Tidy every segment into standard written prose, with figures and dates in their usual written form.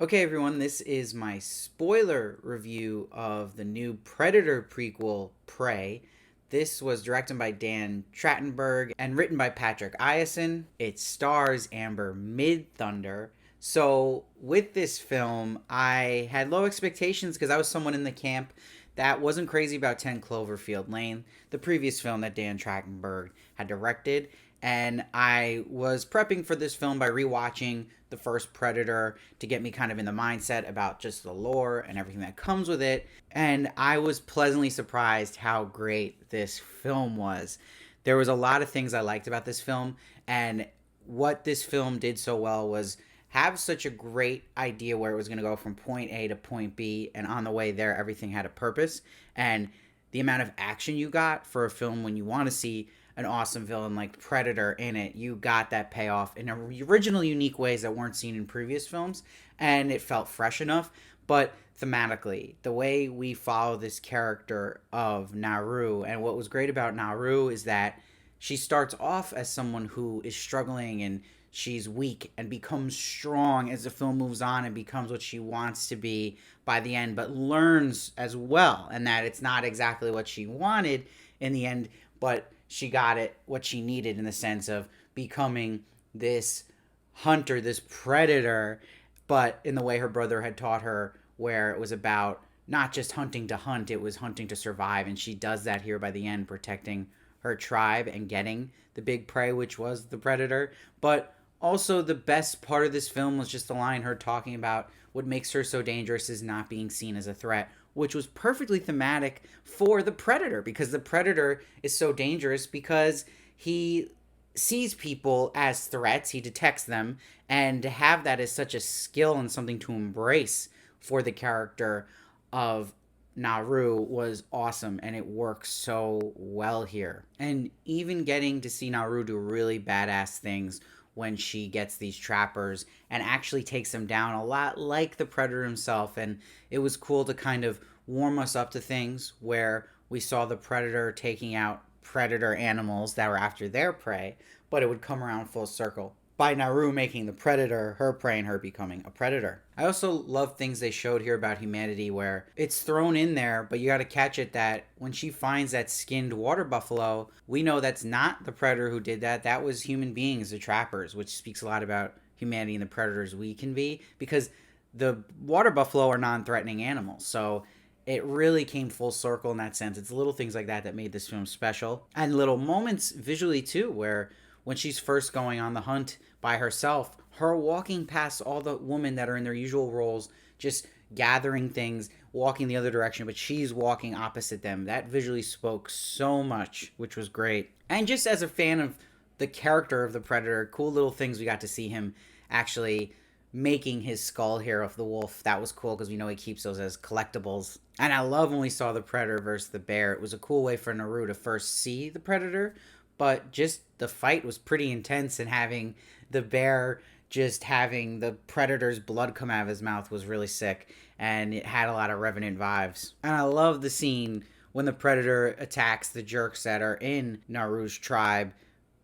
Okay, everyone, this is my spoiler review of the new Predator prequel, Prey. This was directed by Dan Trachtenberg and written by Patrick Iacon. It stars Amber Midthunder. So, with this film, I had low expectations because I was someone in the camp that wasn't crazy about 10 Cloverfield Lane, the previous film that Dan Trachtenberg had directed. And I was prepping for this film by rewatching the first Predator to get me kind of in the mindset about just the lore and everything that comes with it. And I was pleasantly surprised how great this film was. There was a lot of things I liked about this film, and what this film did so well was have such a great idea where it was going to go from point A to point B, and on the way there, everything had a purpose. And the amount of action you got for a film when you want to see an awesome villain like Predator in it, you got that payoff in original, unique ways that weren't seen in previous films, and it felt fresh enough. But thematically, the way we follow this character of Naru, and what was great about Naru is that she starts off as someone who is struggling and she's weak and becomes strong as the film moves on and becomes what she wants to be by the end, but learns as well, and that it's not exactly what she wanted in the end, but she got it what she needed in the sense of becoming this hunter, this predator, but in the way her brother had taught her, where it was about not just hunting to hunt, it was hunting to survive. And she does that here by the end, protecting her tribe and getting the big prey, which was the predator. But also, the best part of this film was just the line her talking about what makes her so dangerous is not being seen as a threat, which was perfectly thematic for the predator, because the predator is so dangerous because he sees people as threats, he detects them, and to have that as such a skill and something to embrace for the character of Naru was awesome, and it works so well here. And even getting to see Naru do really badass things when she gets these trappers and actually takes them down a lot like the predator himself. And it was cool to kind of warm us up to things where we saw the predator taking out predator animals that were after their prey, but it would come around full circle by Naru making the predator her prey and her becoming a predator. I also love things they showed here about humanity where it's thrown in there, but you got to catch it that when she finds that skinned water buffalo, we know that's not the predator who did that. That was human beings, the trappers, which speaks a lot about humanity and the predators we can be, because the water buffalo are non-threatening animals. So it really came full circle in that sense. It's little things like that that made this film special, and little moments visually too, where when she's first going on the hunt by herself, her walking past all the women that are in their usual roles, just gathering things, walking the other direction, but she's walking opposite them. That visually spoke so much, which was great. And just as a fan of the character of the Predator, cool little things we got to see him actually making his skull here of the wolf. That was cool because we know he keeps those as collectibles. And I love when we saw the Predator versus the bear. It was a cool way for Naru to first see the Predator, but just the fight was pretty intense, and having the bear just having the predator's blood come out of his mouth was really sick, and it had a lot of Revenant vibes. And I love the scene when the predator attacks the jerks that are in Naru's tribe,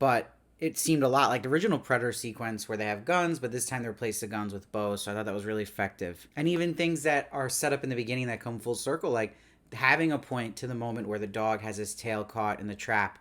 but it seemed a lot like the original Predator sequence where they have guns, but this time they replace the guns with bows, so I thought that was really effective. And even things that are set up in the beginning that come full circle, like having a point to the moment where the dog has his tail caught in the trap,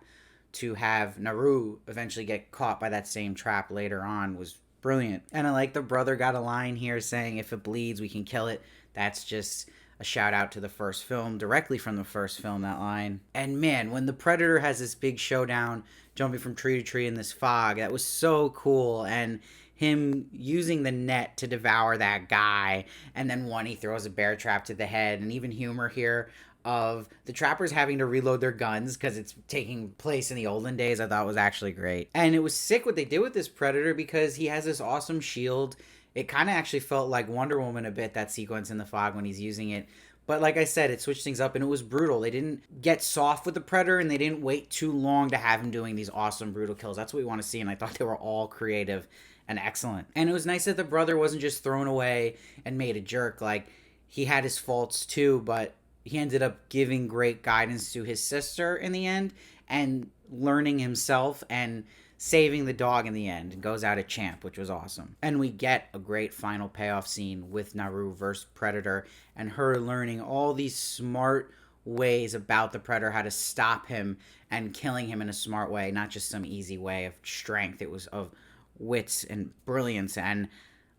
to have Naru eventually get caught by that same trap later on was brilliant. And I like the brother got a line here saying, if it bleeds, we can kill it. That's just a shout out to the first film, directly from the first film, that line. And man, when the Predator has this big showdown, jumping from tree to tree in this fog, that was so cool. And him using the net to devour that guy, and then he throws a bear trap to the head, and even humor here of the trappers having to reload their guns because it's taking place in the olden days, I thought was actually great. And it was sick what they did with this predator, because he has this awesome shield. It kind of actually felt like Wonder Woman a bit, that sequence in the fog when he's using it. But like I said, it switched things up and it was brutal. They didn't get soft with the predator, and they didn't wait too long to have him doing these awesome brutal kills. That's what we want to see, and I thought they were all creative and excellent. And it was nice that the brother wasn't just thrown away and made a jerk. Like, he had his faults too, but he ended up giving great guidance to his sister in the end, and learning himself and saving the dog in the end and goes out a champ, which was awesome. And we get a great final payoff scene with Naru versus Predator and her learning all these smart ways about the Predator, how to stop him and killing him in a smart way, not just some easy way of strength. It was of wits and brilliance. And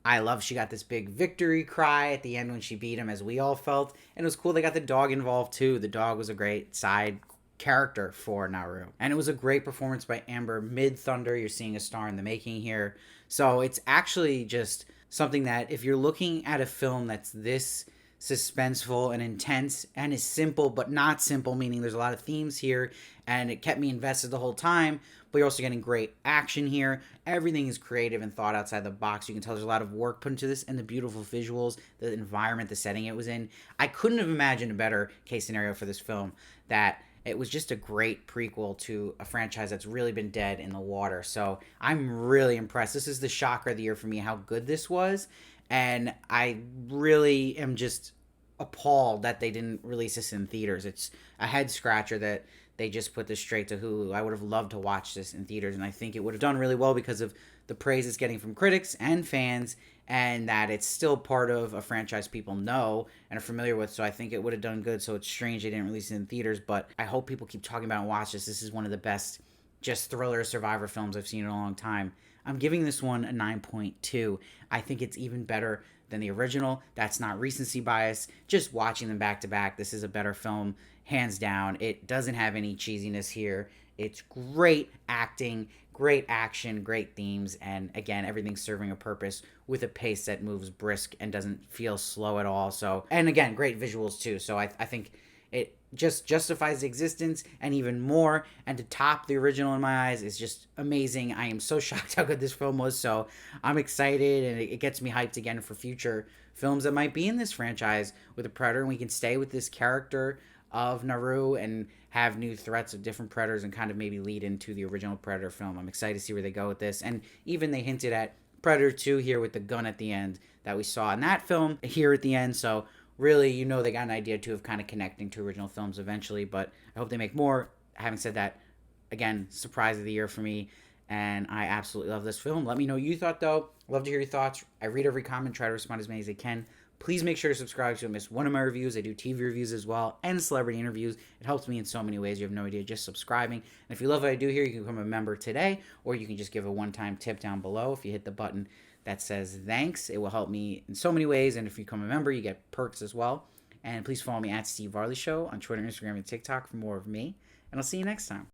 I love she got this big victory cry at the end when she beat him, as we all felt. And it was cool they got the dog involved too. The dog was a great side character for Naru. And it was a great performance by Amber. Midthunder, you're seeing a star in the making here. So it's actually just something that if you're looking at a film that's this suspenseful and intense and is simple but not simple, meaning there's a lot of themes here and it kept me invested the whole time, but you're also getting great action here. Everything is creative and thought outside the box. You can tell there's a lot of work put into this, and the beautiful visuals, the environment, the setting it was in. I couldn't have imagined a better case scenario for this film, that it was just a great prequel to a franchise that's really been dead in the water. So I'm really impressed. This is the shocker of the year for me, how good this was. And I really am just appalled that they didn't release this in theaters. It's a head scratcher that they just put this straight to Hulu. I would have loved to watch this in theaters, and I think it would have done really well because of the praise it's getting from critics and fans, and that it's still part of a franchise people know and are familiar with. So I think it would have done good. So it's strange they didn't release it in theaters, but I hope people keep talking about it and watch this. This is one of the best just thriller survivor films I've seen in a long time. I'm giving this one a 9.2. I think it's even better than the original. That's not recency bias. Just watching them back to back, this is a better film, hands down. It doesn't have any cheesiness here. It's great acting, great action, great themes, and again, everything's serving a purpose with a pace that moves brisk and doesn't feel slow at all. So, and again, great visuals too. So I think it just justifies the existence and even more. And to top the original in my eyes is just amazing. I am so shocked how good this film was. So I'm excited, and it gets me hyped again for future films that might be in this franchise with a Predator, and we can stay with this character of Naru and have new threats of different predators and kind of maybe lead into the original Predator film. I'm excited to see where they go with this. And even they hinted at Predator 2 here with the gun at the end that we saw in that film here at the end. So really, you know, they got an idea too of kind of connecting to original films eventually, but I hope they make more. Having said that, again, surprise of the year for me, and I absolutely love this film. Let me know what you thought, though. Love to hear your thoughts. I read every comment, try to respond as many as I can. Please make sure to subscribe so you don't miss one of my reviews. I do TV reviews as well and celebrity interviews. It helps me in so many ways. You have no idea, just subscribing. And if you love what I do here, you can become a member today, or you can just give a one-time tip down below if you hit the button that says thanks. It will help me in so many ways, and if you become a member, you get perks as well. And please follow me at Steve Varley Show on Twitter, Instagram, and TikTok for more of me, and I'll see you next time.